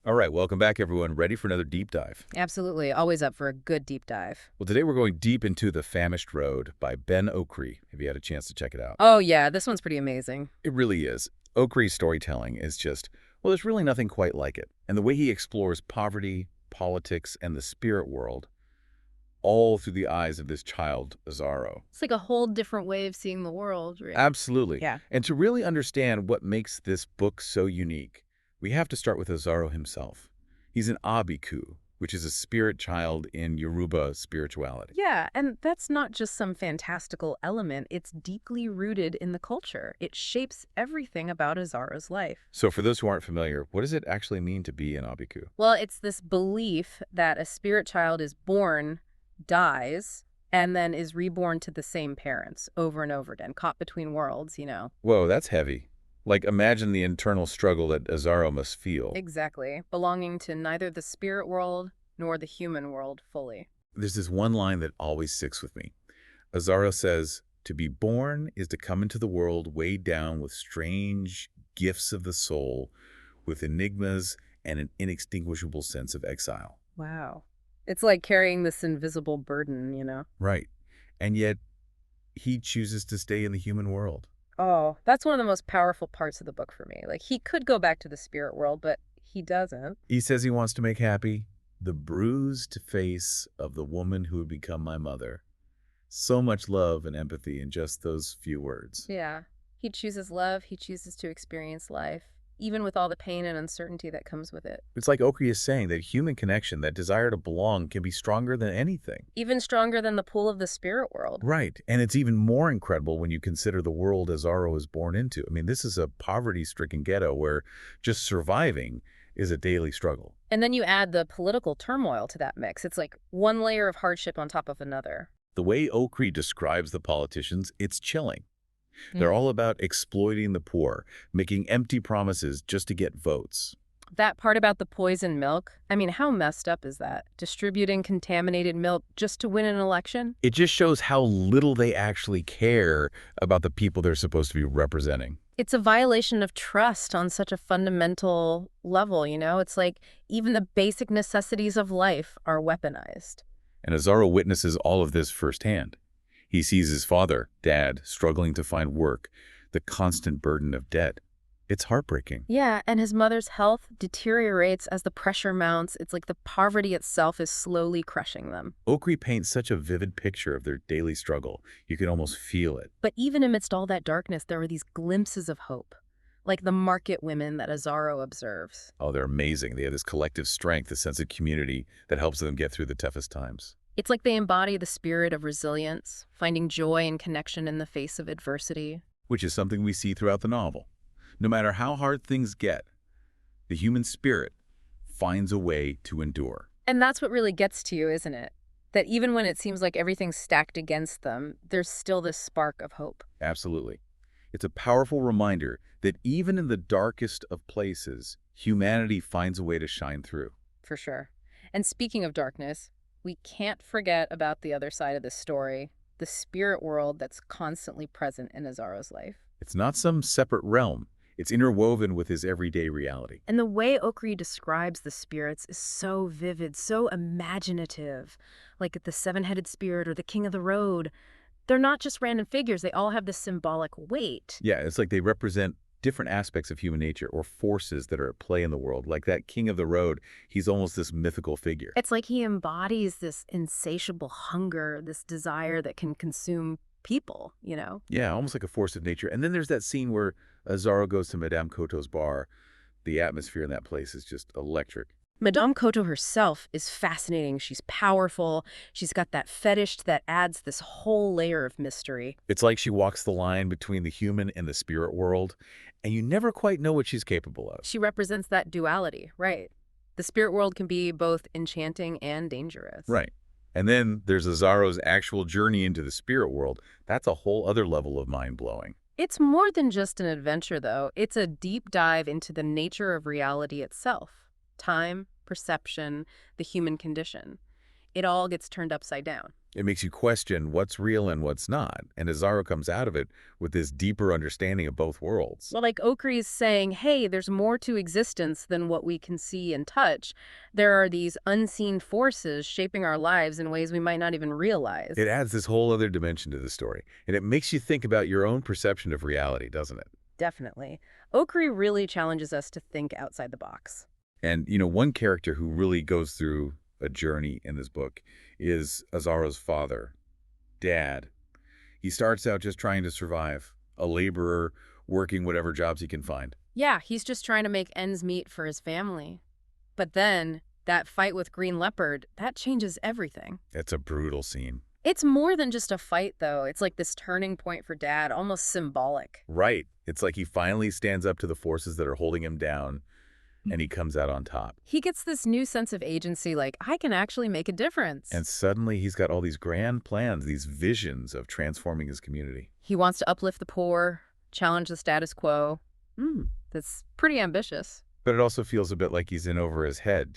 All right, welcome back, everyone. Ready for another deep dive? Absolutely. Always up for a good deep dive. Well, today we're going deep into The Famished Road by Ben Okri. Have you had a chance to check it out? Oh, yeah, this one's pretty amazing. It really is. Okri's storytelling is just, well, there's really nothing quite like it. And the way he explores poverty, politics, and the spirit world, all through the eyes of this child, Azaro. It's like a whole different way of seeing the world, right? Absolutely. Yeah. And to really understand what makes this book so unique, we have to start with Azaro himself. He's an Abiku, which is a spirit child in Yoruba spirituality. Yeah, and that's not just some fantastical element. It's deeply rooted in the culture. It shapes everything about Azara's life. So for those who aren't familiar, what does it actually mean to be an Abiku? Well, it's this belief that a spirit child is born, dies, and then is reborn to the same parents over and over again, caught between worlds. Whoa, that's heavy. Like, imagine the internal struggle that Azaro must feel. Exactly. Belonging to neither the spirit world nor the human world fully. There's this one line that always sticks with me. Azaro says, "To be born is to come into the world weighed down with strange gifts of the soul, with enigmas and an inextinguishable sense of exile." Wow. It's like carrying this invisible burden. Right. And yet, he chooses to stay in the human world. Oh, that's one of the most powerful parts of the book for me. Like, he could go back to the spirit world, but he doesn't. He says he wants to make happy the bruised face of the woman who would become my mother. So much love and empathy in just those few words. Yeah. He chooses love. He chooses to experience life, even with all the pain and uncertainty that comes with it. It's like Okri is saying that human connection, that desire to belong, can be stronger than anything. Even stronger than the pull of the spirit world. Right. And it's even more incredible when you consider the world Azaro is born into. I mean, this is a poverty-stricken ghetto where just surviving is a daily struggle. And then you add the political turmoil to that mix. It's like one layer of hardship on top of another. The way Okri describes the politicians, it's chilling. They're all about exploiting the poor, making empty promises just to get votes. That part about the poisoned milk, I mean, how messed up is that? Distributing contaminated milk just to win an election? It just shows how little they actually care about the people they're supposed to be representing. It's a violation of trust on such a fundamental level. It's like even the basic necessities of life are weaponized. And Azaro witnesses all of this firsthand. He sees his father, Dad, struggling to find work, the constant burden of debt. It's heartbreaking. Yeah, and his mother's health deteriorates as the pressure mounts. It's like the poverty itself is slowly crushing them. Okri paints such a vivid picture of their daily struggle. You can almost feel it. But even amidst all that darkness, there are these glimpses of hope, like the market women that Azaro observes. Oh, they're amazing. They have this collective strength, a sense of community that helps them get through the toughest times. It's like they embody the spirit of resilience, finding joy and connection in the face of adversity. Which is something we see throughout the novel. No matter how hard things get, the human spirit finds a way to endure. And that's what really gets to you, isn't it? That even when it seems like everything's stacked against them, there's still this spark of hope. Absolutely. It's a powerful reminder that even in the darkest of places, humanity finds a way to shine through. For sure. And speaking of darkness, we can't forget about the other side of this story, the spirit world that's constantly present in Azaro's life. It's not some separate realm. It's interwoven with his everyday reality. And the way Okri describes the spirits is so vivid, so imaginative. Like the seven-headed spirit or the king of the road. They're not just random figures. They all have this symbolic weight. Yeah, it's like they represent different aspects of human nature or forces that are at play in the world. Like that king of the road, he's almost this mythical figure. It's like he embodies this insatiable hunger, this desire that can consume people. Yeah, almost like a force of nature. And then there's that scene where Azaro goes to Madame Koto's bar. The atmosphere in that place is just electric. Madame Koto herself is fascinating. She's powerful. She's got that fetish that adds this whole layer of mystery. It's like she walks the line between the human and the spirit world, and you never quite know what she's capable of. She represents that duality, right? The spirit world can be both enchanting and dangerous. Right. And then there's Azaro's actual journey into the spirit world. That's a whole other level of mind-blowing. It's more than just an adventure, though. It's a deep dive into the nature of reality itself. Time, perception, the human condition. it all gets turned upside down. It makes you question what's real and what's not, and Azaro comes out of it with this deeper understanding of both worlds. Well, like Okri is saying, hey, there's more to existence than what we can see and touch. There are these unseen forces shaping our lives in ways we might not even realize. It adds this whole other dimension to the story, and it makes you think about your own perception of reality, doesn't it? Definitely. Okri really challenges us to think outside the box. And, one character who really goes through a journey in this book is Azaro's father, Dad. He starts out just trying to survive, a laborer working whatever jobs he can find. Yeah, he's just trying to make ends meet for his family. But then, that fight with Green Leopard, that changes everything. It's a brutal scene. It's more than just a fight, though. It's like this turning point for Dad, almost symbolic. Right. It's like he finally stands up to the forces that are holding him down, and he comes out on top. He gets this new sense of agency, like, I can actually make a difference. And suddenly he's got all these grand plans, these visions of transforming his community. He wants to uplift the poor, challenge the status quo. That's pretty ambitious. But it also feels a bit like he's in over his head,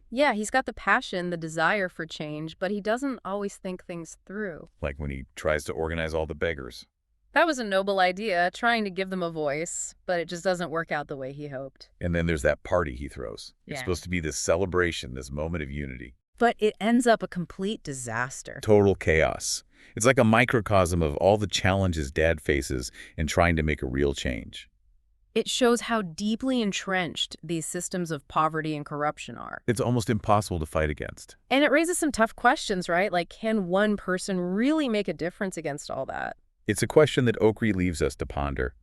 Yeah, he's got the passion, the desire for change, but he doesn't always think things through. Like when he tries to organize all the beggars. That was a noble idea, trying to give them a voice, but it just doesn't work out the way he hoped. And then there's that party he throws. It's Yeah. supposed to be this celebration, this moment of unity. But it ends up a complete disaster. Total chaos. It's like a microcosm of all the challenges Dad faces in trying to make a real change. It shows how deeply entrenched these systems of poverty and corruption are. It's almost impossible to fight against. And it raises some tough questions, right? Like, can one person really make a difference against all that? It's a question that Okri leaves us to ponder.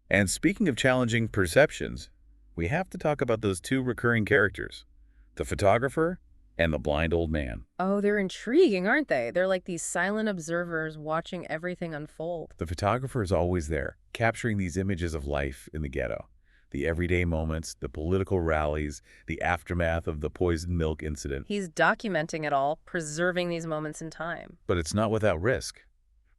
And speaking of challenging perceptions, we have to talk about those two recurring characters, the photographer and the blind old man. Oh, they're intriguing, aren't they? They're like these silent observers watching everything unfold. The photographer is always there, capturing these images of life in the ghetto, the everyday moments, the political rallies, the aftermath of the poisoned milk incident. He's documenting it all, preserving these moments in time. But it's not without risk.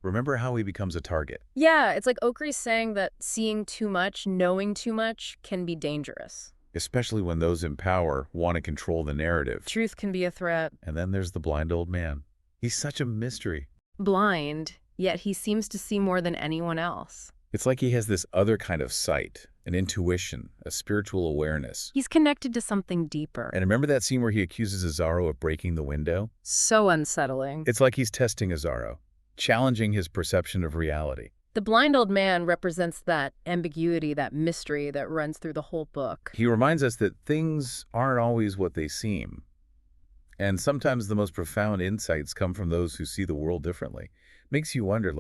Remember how he becomes a target. Yeah, it's like Okri's saying that seeing too much, knowing too much can be dangerous. Especially when those in power want to control the narrative. Truth can be a threat. And then there's the blind old man. He's such a mystery. Blind, yet he seems to see more than anyone else. It's like he has this other kind of sight, an intuition, a spiritual awareness. He's connected to something deeper. And remember that scene where he accuses Azaro of breaking the window? So unsettling. It's like he's testing Azaro, challenging his perception of reality. The blind old man represents that ambiguity, that mystery that runs through the whole book. He reminds us that things aren't always what they seem. And sometimes the most profound insights come from those who see the world differently. Makes you wonder,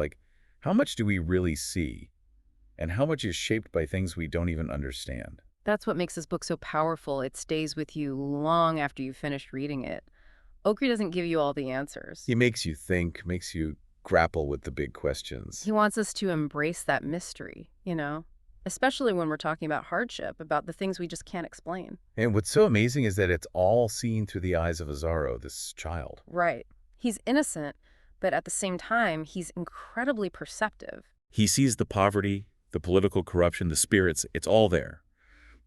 how much do we really see? And how much is shaped by things we don't even understand? That's what makes this book so powerful. It stays with you long after you've finished reading it. Okri doesn't give you all the answers. He makes you think, makes you grapple with the big questions. He wants us to embrace that mystery, especially when we're talking about hardship, about the things we just can't explain. And what's so amazing is that it's all seen through the eyes of Azaro, this child. Right. He's innocent, but at the same time, he's incredibly perceptive. He sees the poverty, the political corruption, the spirits, it's all there.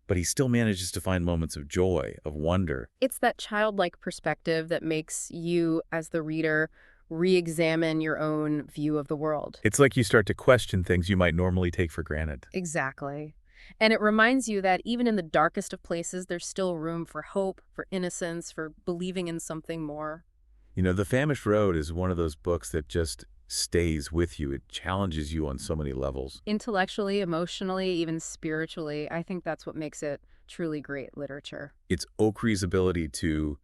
But he still manages to find moments of joy, of wonder. It's that childlike perspective that makes you, as the reader, re-examine your own view of the world. It's like you start to question things you might normally take for granted. Exactly. And it reminds you that even in the darkest of places, there's still room for hope, for innocence, for believing in something more. The Famished Road is one of those books that just stays with you. It challenges you on so many levels. Intellectually, emotionally, even spiritually, I think that's what makes it truly great literature. It's Okri's ability to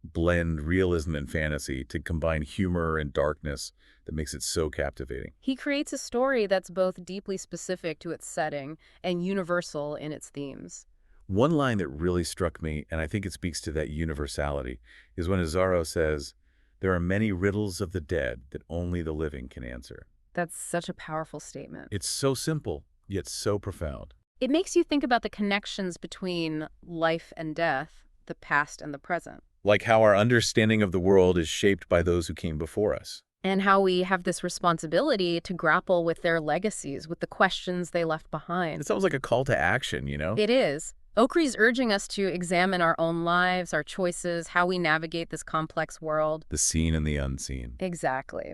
blend realism and fantasy, to combine humor and darkness that makes it so captivating. He creates a story that's both deeply specific to its setting and universal in its themes. One line that really struck me, and I think it speaks to that universality, is when Azaro says, "There are many riddles of the dead that only the living can answer." That's such a powerful statement. It's so simple, yet so profound. It makes you think about the connections between life and death, the past and the present. Like how our understanding of the world is shaped by those who came before us. And how we have this responsibility to grapple with their legacies, with the questions they left behind. It sounds like a call to action, It is. Okri's urging us to examine our own lives, our choices, how we navigate this complex world. The seen and the unseen. Exactly.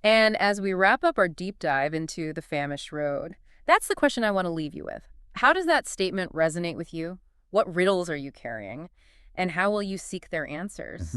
And as we wrap up our deep dive into the Famished Road, that's the question I want to leave you with. How does that statement resonate with you? What riddles are you carrying? And how will you seek their answers?